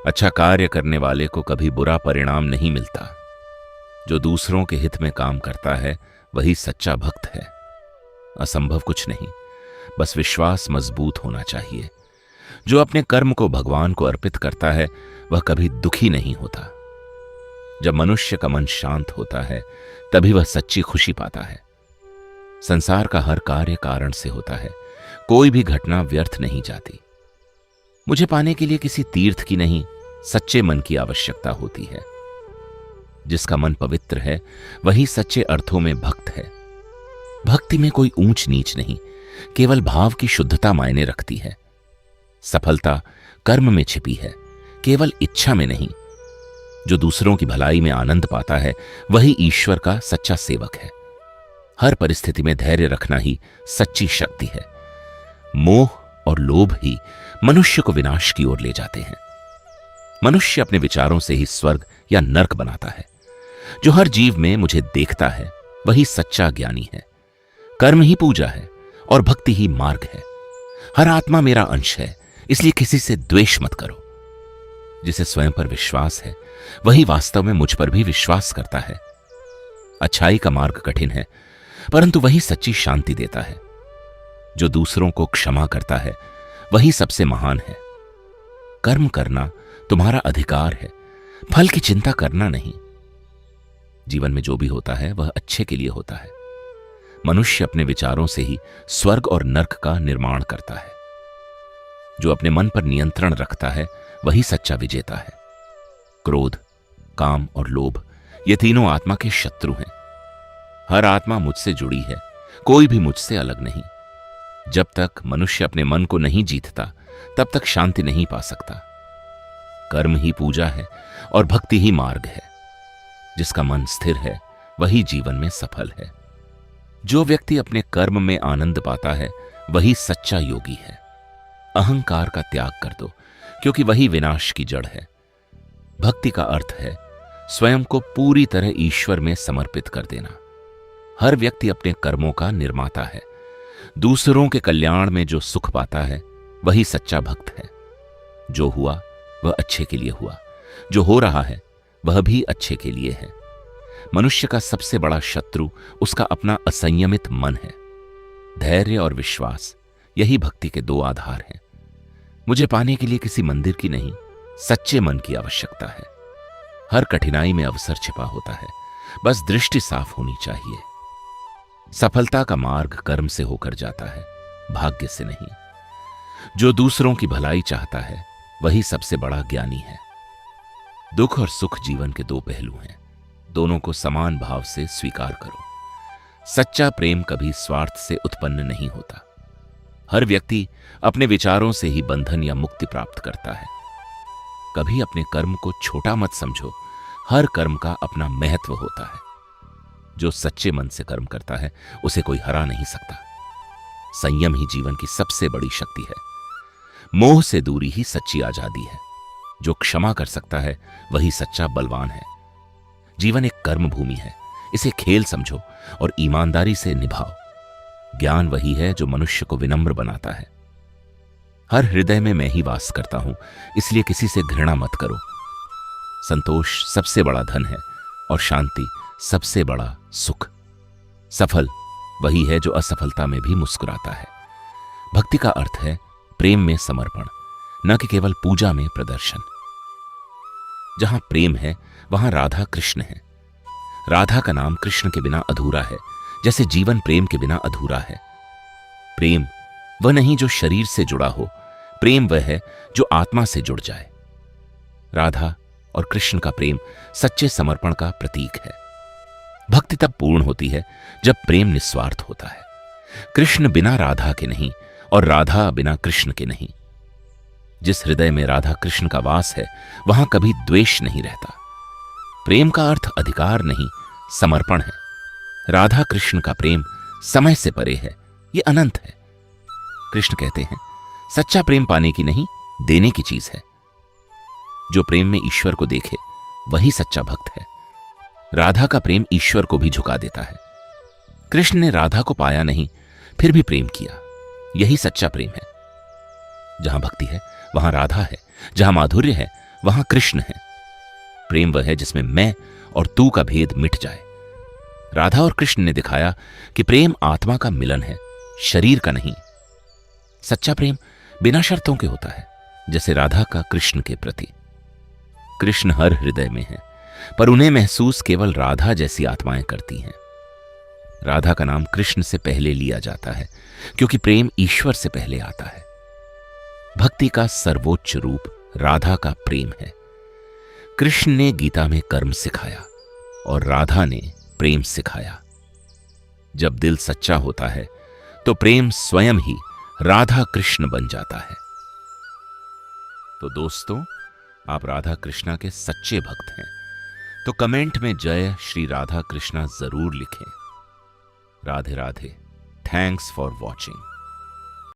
अच्छा कार्य करने वाले को कभी बुरा परिणाम नहीं मिलता। जो दूसरों के हित में काम करता है वही सच्चा भक्त है। असंभव कुछ नहीं, बस विश्वास मजबूत होना चाहिए। जो अपने कर्म को भगवान को अर्पित करता है वह कभी दुखी नहीं होता। जब मनुष्य का मन शांत होता है तभी वह सच्ची खुशी पाता है। संसार का हर कार्य कारण से होता है, कोई भी घटना व्यर्थ नहीं जाती। मुझे पाने के लिए किसी तीर्थ की नहीं, सच्चे मन की आवश्यकता होती है। जिसका मन पवित्र है वही सच्चे अर्थों में भक्त है। भक्ति में कोई ऊंच नीच नहीं, केवल भाव की शुद्धता मायने रखती है। सफलता कर्म में छिपी है, केवल इच्छा में नहीं। जो दूसरों की भलाई में आनंद पाता है वही ईश्वर का सच्चा सेवक है। हर परिस्थिति में धैर्य रखना ही सच्ची शक्ति है। मोह और लोभ ही मनुष्य को विनाश की ओर ले जाते हैं। मनुष्य अपने विचारों से ही स्वर्ग या नरक बनाता है। जो हर जीव में मुझे देखता है वही सच्चा ज्ञानी है। कर्म ही पूजा है और भक्ति ही मार्ग है। हर आत्मा मेरा अंश है, इसलिए किसी से द्वेष मत करो। जिसे स्वयं पर विश्वास है वही वास्तव में मुझ पर भी विश्वास करता है। अच्छाई का मार्ग कठिन है, परंतु वही सच्ची शांति देता है। जो दूसरों को क्षमा करता है वही सबसे महान है। कर्म करना तुम्हारा अधिकार है, फल की चिंता करना नहीं। जीवन में जो भी होता है वह अच्छे के लिए होता है। मनुष्य अपने विचारों से ही स्वर्ग और नरक का निर्माण करता है। जो अपने मन पर नियंत्रण रखता है वही सच्चा विजेता है। क्रोध, काम और लोभ ये तीनों आत्मा के शत्रु हैं। हर आत्मा मुझसे जुड़ी है, कोई भी मुझसे अलग नहीं। जब तक मनुष्य अपने मन को नहीं जीतता तब तक शांति नहीं पा सकता। कर्म ही पूजा है और भक्ति ही मार्ग है। जिसका मन स्थिर है वही जीवन में सफल है। जो व्यक्ति अपने कर्म में आनंद पाता है वही सच्चा योगी है। अहंकार का त्याग कर दो, क्योंकि वही विनाश की जड़ है। भक्ति का अर्थ है स्वयं को पूरी तरह ईश्वर में समर्पित कर देना। हर व्यक्ति अपने कर्मों का निर्माता है। दूसरों के कल्याण में जो सुख पाता है वही सच्चा भक्त है। जो हुआ वह अच्छे के लिए हुआ, जो हो रहा है वह भी अच्छे के लिए है। मनुष्य का सबसे बड़ा शत्रु उसका अपना असंयमित मन है। धैर्य और विश्वास यही भक्ति के दो आधार हैं। मुझे पाने के लिए किसी मंदिर की नहीं, सच्चे मन की आवश्यकता है। हर कठिनाई में अवसर छिपा होता है, बस दृष्टि साफ होनी चाहिए। सफलता का मार्ग कर्म से होकर जाता है, भाग्य से नहीं। जो दूसरों की भलाई चाहता है वही सबसे बड़ा ज्ञानी है। दुख और सुख जीवन के दो पहलू हैं, दोनों को समान भाव से स्वीकार करो। सच्चा प्रेम कभी स्वार्थ से उत्पन्न नहीं होता। हर व्यक्ति अपने विचारों से ही बंधन या मुक्ति प्राप्त करता है। कभी अपने कर्म को छोटा मत समझो, हर कर्म का अपना महत्व होता है। जो सच्चे मन से कर्म करता है उसे कोई हरा नहीं सकता। संयम ही जीवन की सबसे बड़ी शक्ति है। मोह से दूरी ही सच्ची आजादी है। जो क्षमा कर सकता है वही सच्चा बलवान है। जीवन एक कर्म भूमि है, इसे खेल समझो और ईमानदारी से निभाओ। ज्ञान वही है जो मनुष्य को विनम्र बनाता है। हर हृदय में मैं ही वास करता हूं, इसलिए किसी से घृणा मत करो। संतोष सबसे बड़ा धन है और शांति सबसे बड़ा सुख। सफल वही है जो असफलता में भी मुस्कुराता है। भक्ति का अर्थ है प्रेम में समर्पण, न कि केवल पूजा में प्रदर्शन। जहां प्रेम है वहां राधा कृष्ण है। राधा का नाम कृष्ण के बिना अधूरा है, जैसे जीवन प्रेम के बिना अधूरा है। प्रेम वह नहीं जो शरीर से जुड़ा हो, प्रेम वह है जो आत्मा से जुड़ जाए। राधा और कृष्ण का प्रेम सच्चे समर्पण का प्रतीक है। भक्ति तब पूर्ण होती है जब प्रेम निस्वार्थ होता है। कृष्ण बिना राधा के नहीं और राधा बिना कृष्ण के नहीं। जिस हृदय में राधा कृष्ण का वास है वहां कभी द्वेष नहीं रहता। प्रेम का अर्थ अधिकार नहीं, समर्पण है। राधा कृष्ण का प्रेम समय से परे है, ये अनंत है। कृष्ण कहते हैं सच्चा प्रेम पाने की नहीं, देने की चीज है। जो प्रेम में ईश्वर को देखे वही सच्चा भक्त है। राधा का प्रेम ईश्वर को भी झुका देता है। कृष्ण ने राधा को पाया नहीं, फिर भी प्रेम किया, यही सच्चा प्रेम है। जहां भक्ति है वहां राधा है, जहां माधुर्य है वहां कृष्ण है। प्रेम वह है जिसमें मैं और तू का भेद मिट जाए। राधा और कृष्ण ने दिखाया कि प्रेम आत्मा का मिलन है, शरीर का नहीं। सच्चा प्रेम बिना शर्तों के होता है, जैसे राधा का कृष्ण के प्रति। कृष्ण हर हृदय में है, पर उन्हें महसूस केवल राधा जैसी आत्माएं करती हैं। राधा का नाम कृष्ण से पहले लिया जाता है, क्योंकि प्रेम ईश्वर से पहले आता है। भक्ति का सर्वोच्च रूप राधा का प्रेम है। कृष्ण ने गीता में कर्म सिखाया और राधा ने प्रेम सिखाया। जब दिल सच्चा होता है तो प्रेम स्वयं ही राधा कृष्ण बन जाता है। तो दोस्तों, आप राधा कृष्णा के सच्चे भक्त हैं तो कमेंट में जय श्री राधा कृष्णा जरूर लिखें। Radhe Radhe. Thanks for watching.